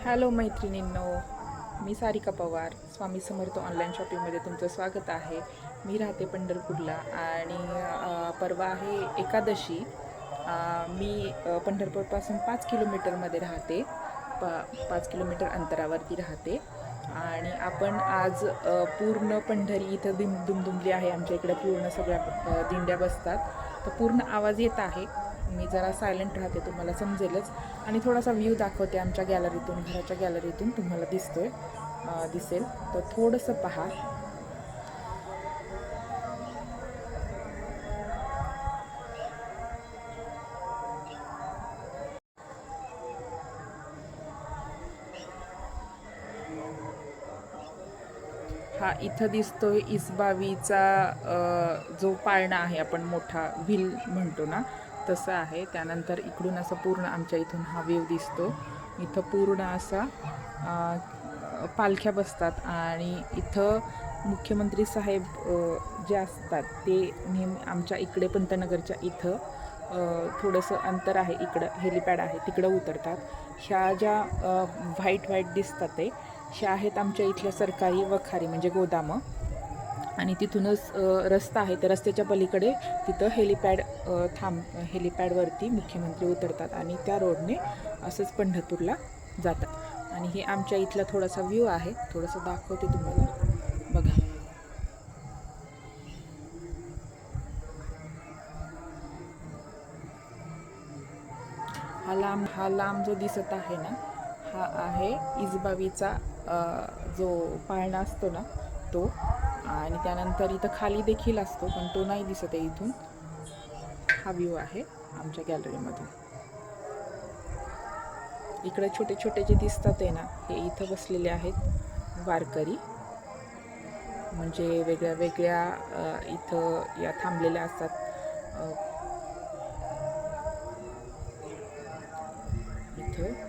Hello मैत्रिणींनो, मी Sarika Pawar. Swami Samarth online शॉपिंगमध्ये तुमचं स्वागत आहे. मी राहते पंढरपूरला आणि परवा आहे एकादशी. मी पंढरपूरपासून 5 किलोमीटरमध्ये राहते. 5 किलोमीटर अंतरावरती राहते आणि आपण आज पूर्ण पंढरी इथं दुमदुमली आहे. आमच्या इकडे पूर्ण सगळ्या दिंड्या बसतात, तर पूर्ण आवाज येत आहे. मी जरा सायलेंट राहते, तुम्हाला समजेलच. आणि थोडासा व्ह्यू दाखवते आमच्या गॅलरीतून, घराच्या गॅलरीतून तुम्हाला दिसेल, तर थोडंसं पहा. हा इथं दिसतोय इसबावीचा जो पाळणा आहे, आपण मोठा व्हील म्हणतो ना, तसं आहे. त्यानंतर इकडून असं पूर्ण आमच्या इथून हा व्ह्यू दिसतो. इथं पूर्ण असा पालख्या बसतात आणि इथं मुख्यमंत्री साहेब जे असतात ते नेहमी आमच्या इकडे पंतनगरच्या इथं थोडंसं अंतर आहे, इकडं हेलिपॅड आहे, तिकडं उतरतात. ह्या ज्या व्हाईट दिसतात ते ह्या आहेत आमच्या इथल्या सरकारी वखारी, म्हणजे गोदामं. आणि तिथूनच रस्ता आहे, त्या रस्त्याच्या पलीकडे तिथं हेलिपॅडवरती मुख्यमंत्री उतरतात आणि त्या रोडने असंच पंढरपूरला जातात. आणि हे आमच्या इथला थोडासा व्ह्यू आहे, थोडंसं दाखवते तुम्हाला, बघा. हा लांब जो दिसत आहे ना, हा आहे इसबावीचा जो पाळणा असतो ना तो. आणि त्यानंतर इथं खाली देखील असतो, पण तो नाही दिसत आहे इथून. हा व्ह्यू आहे आमच्या गॅलरीमधून. इकडे छोटे छोटे जे दिसतात आहे ना, हे इथं बसलेले आहेत वारकरी, म्हणजे वेगळ्या वेगळ्या इथं या थांबलेल्या असतात. इथं